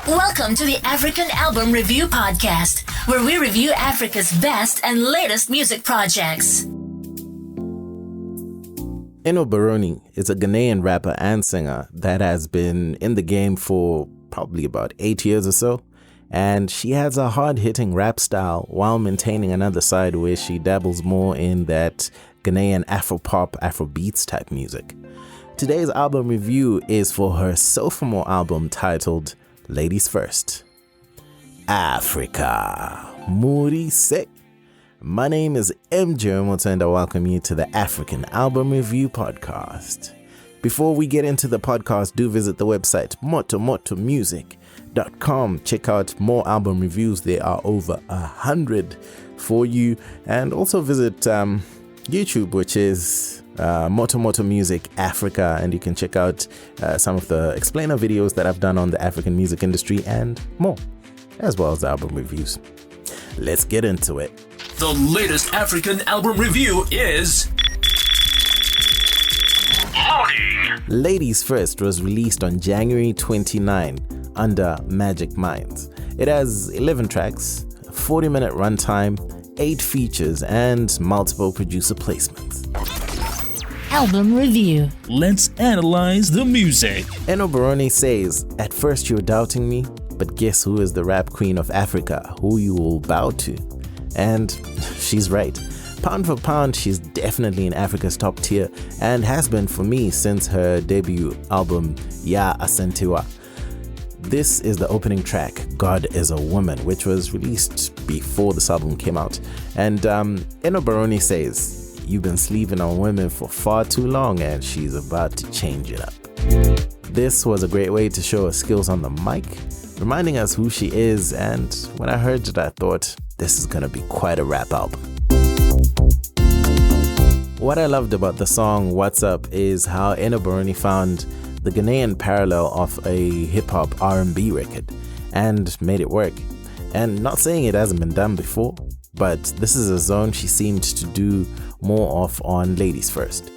Welcome to the African Album Review Podcast, where we review Africa's best and latest music projects. Eno Barony is a Ghanaian rapper and singer that has been in the game for probably about 8 years or so. And she has a hard-hitting rap style while maintaining another side where she dabbles more in that Ghanaian Afropop, Afrobeats type music. Today's album review is for her sophomore album titled Ladies First. Africa. Moody Sick. My name is Wemoto and I welcome you to the African Album Review Podcast. Before we get into the podcast, do visit the website motomotomusic.com. Check out more album reviews. There are over 100 for you. And also visit YouTube, which is Moto Moto Music Africa, and you can check out some of the explainer videos that I've done on the African music industry and more, as well as album reviews. Let's get into it. The latest African album review is Loading. Ladies First was released on January 29 under Magic Minds. It has 11 tracks, a 40-minute runtime, 8 features, and multiple producer placements. Album review. Let's analyze the music. Eno Barony says, "At first you're doubting me, but guess who is the rap queen of Africa, who you will bow to?" And she's right. Pound for pound, she's definitely in Africa's top tier and has been for me since her debut album, Ya Asentiwa. This is the opening track, God is a Woman, which was released before this album came out. And Eno Barony says, "You've been sleeping on women for far too long and she's about to change it up." This was a great way to show her skills on the mic, reminding us who she is, and when I heard it I thought, this is gonna be quite a rap album. What I loved about the song What's Up is how Eno Barony found the Ghanaian parallel of a hip-hop R&B record and made it work. And not saying it hasn't been done before, but this is a zone she seemed to do more of on Ladies First.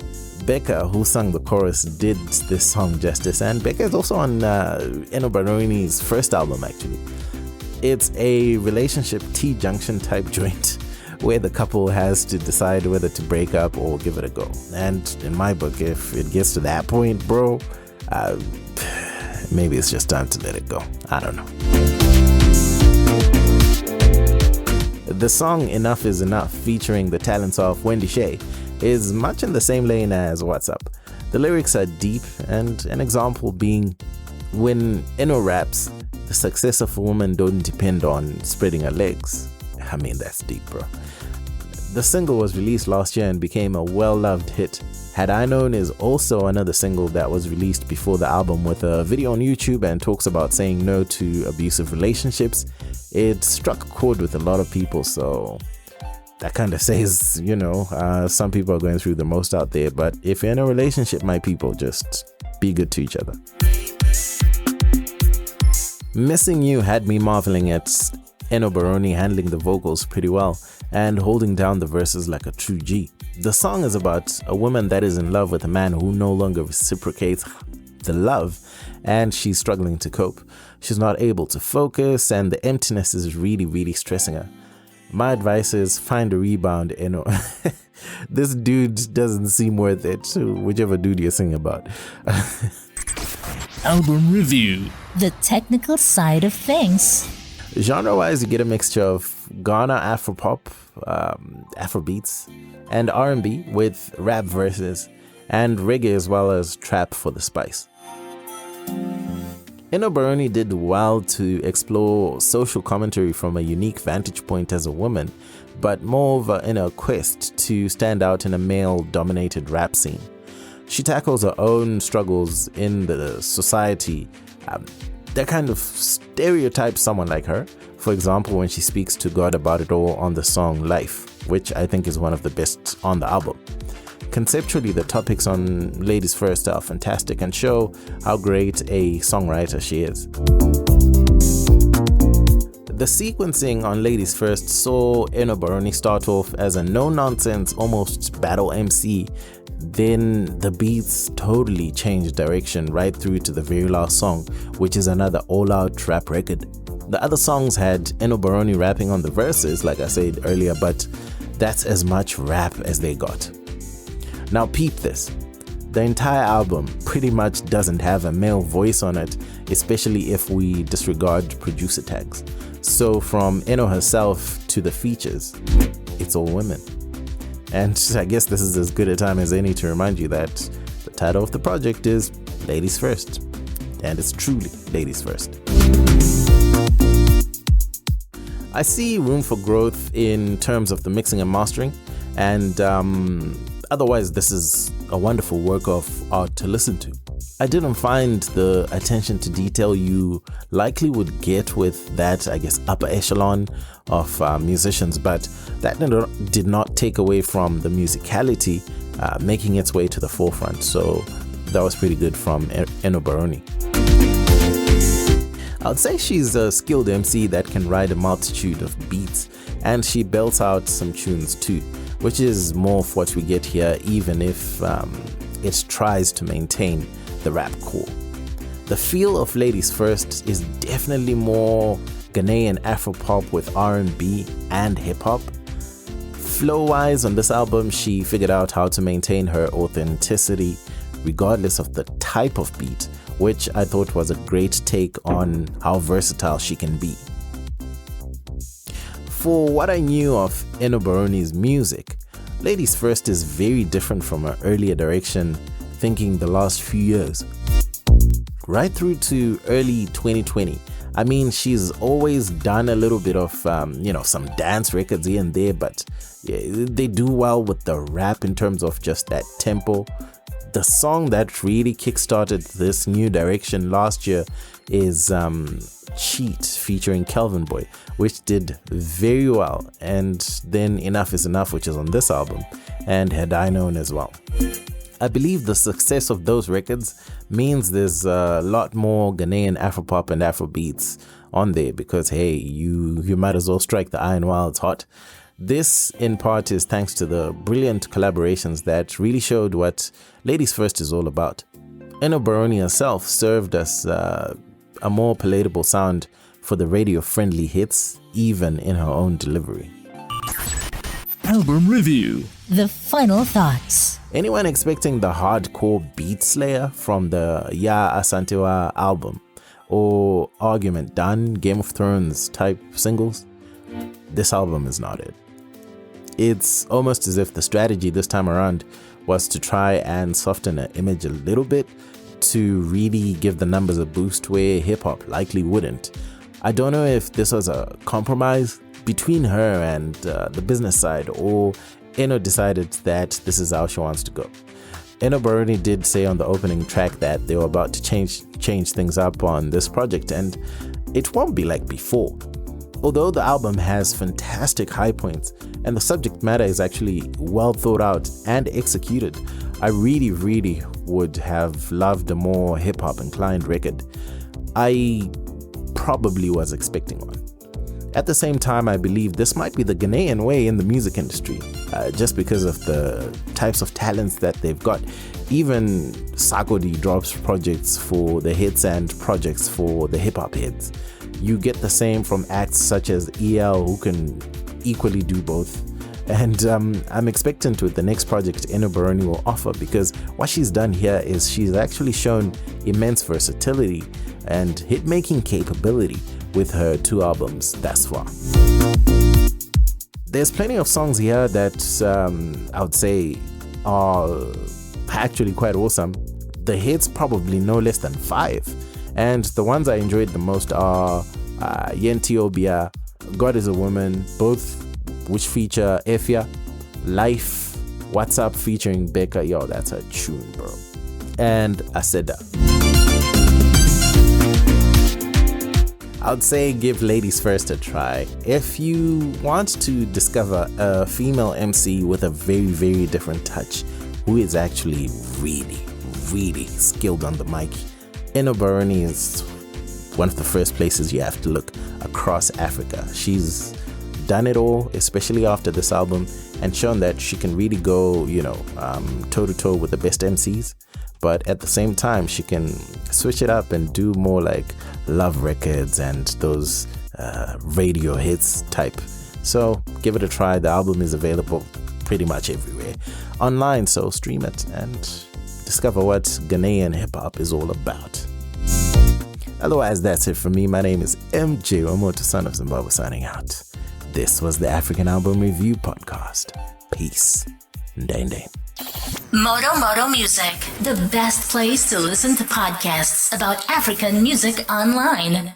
Becca, who sung the chorus, did this song justice, and Becca is also on Eno Barony's first album actually. It's a relationship T-junction type joint where the couple has to decide whether to break up or give it a go. And in my book, if it gets to that point, bro, maybe it's just time to let it go. I don't know. The song Enough Is Enough, featuring the talents of Wendy Shay, is much in the same lane as What's Up. The lyrics are deep, and an example being when Eno raps, "The success of a woman don't depend on spreading her legs." I mean, that's deep, bro. The single was released last year and became a well-loved hit. Had I Known is also another single that was released before the album with a video on YouTube and talks about saying no to abusive relationships. It struck a chord with a lot of people, so that kind of says, some people are going through the most out there, but if you're in a relationship, my people, just be good to each other. Missing You had me marveling at Eno Barony handling the vocals pretty well and holding down the verses like a true G. The song is about a woman that is in love with a man who no longer reciprocates the love, and she's struggling to cope. She's not able to focus, and the emptiness is really, really stressing her. My advice is find a rebound, Eno. This dude doesn't seem worth it, so whichever dude you're singing about. Album review. The technical side of things. Genre-wise, you get a mixture of Ghana Afropop, Afrobeats, and R&B with rap verses, and reggae as well as trap for the spice. Eno Barony did well to explore social commentary from a unique vantage point as a woman, but moreover in a quest to stand out in a male-dominated rap scene. She tackles her own struggles in the society that kind of stereotypes someone like her. For example, when she speaks to God about it all on the song Life, which I think is one of the best on the album. Conceptually, the topics on Ladies First are fantastic and show how great a songwriter she is. The sequencing on Ladies First saw Eno Barony start off as a no-nonsense, almost battle MC Then the beats totally changed direction right through to the very last song, which is another all-out rap record. The other songs had Eno Barony rapping on the verses, like I said earlier, but that's as much rap as they got. Now peep this. The entire album pretty much doesn't have a male voice on it, especially if we disregard producer tags. So from Eno herself to the features, it's all women. And I guess this is as good a time as any to remind you that the title of the project is Ladies First. And it's truly ladies first. I see room for growth in terms of the mixing and mastering, and otherwise this is a wonderful work of art to listen to. I didn't find the attention to detail you likely would get with that, I guess, upper echelon of musicians, but that did not take away from the musicality making its way to the forefront. So that was pretty good from Eno Barony. I would say she's a skilled MC that can ride a multitude of beats, and she belts out some tunes too, which is more of what we get here, even if it tries to maintain the rap core. The feel of Ladies First is definitely more Ghanaian Afropop with R&B and hip-hop. Flow-wise on this album, she figured out how to maintain her authenticity regardless of the type of beat, which I thought was a great take on how versatile she can be. For what I knew of Eno Barony's music, Ladies First is very different from her earlier direction, thinking the last few years. Right through to early 2020, I mean, she's always done a little bit of, some dance records here and there, but they do well with the rap in terms of just that tempo. The song that really kickstarted this new direction last year is Cheat featuring Kelvin Boy, which did very well, and then Enough is Enough, which is on this album, and Had I Known as well. I believe the success of those records means there's a lot more Ghanaian Afropop and Afrobeats on there, because hey, you might as well strike the iron while it's hot. This in part is thanks to the brilliant collaborations that really showed what Ladies First is all about. Eno Barony herself served as a more palatable sound for the radio-friendly hits, even in her own delivery. Album Review. The final thoughts. Anyone expecting the hardcore beat slayer from the Ya Asantewa album or Argument Done, Game of Thrones type singles? This album is not it. It's almost as if the strategy this time around was to try and soften her image a little bit to really give the numbers a boost where hip-hop likely wouldn't. I don't know if this was a compromise between her and the business side, or Eno decided that this is how she wants to go. Eno Barony did say on the opening track that they were about to change things up on this project, and it won't be like before. Although the album has fantastic high points and the subject matter is actually well thought out and executed, I really would have loved a more hip-hop inclined record. I probably was expecting one. At the same time, I believe this might be the Ghanaian way in the music industry, just because of the types of talents that they've got. Even Sakodi drops projects for the hits and projects for the hip-hop heads. You get the same from acts such as EL, who can equally do both. And I'm expectant with the next project Eno Barony will offer, because what she's done here is she's actually shown immense versatility and hit-making capability with her 2 albums thus far. There's plenty of songs here that I would say are actually quite awesome. The hits probably no less than 5. And the ones I enjoyed the most are Yentiobia, God is a Woman, both which feature Efia, Life, What's Up featuring Becca, yo, that's a tune, bro, and Aseda. I'd say give Ladies First a try. If you want to discover a female MC with a very different touch, who is actually really skilled on the mic, Eno Barony is one of the first places you have to look across Africa. She's done it all, especially after this album, and shown that she can really go, toe to toe with the best MCs. But at the same time, she can switch it up and do more like love records and those radio hits type. So give it a try. The album is available pretty much everywhere online, so stream it and discover what Ghanaian hip-hop is all about. Otherwise, that's it from me. My name is MJ Wemoto, son of Zimbabwe, signing out. This was the African Album Review Podcast. Peace. Ndende. Moto Moto Music, the best place to listen to podcasts about African music online.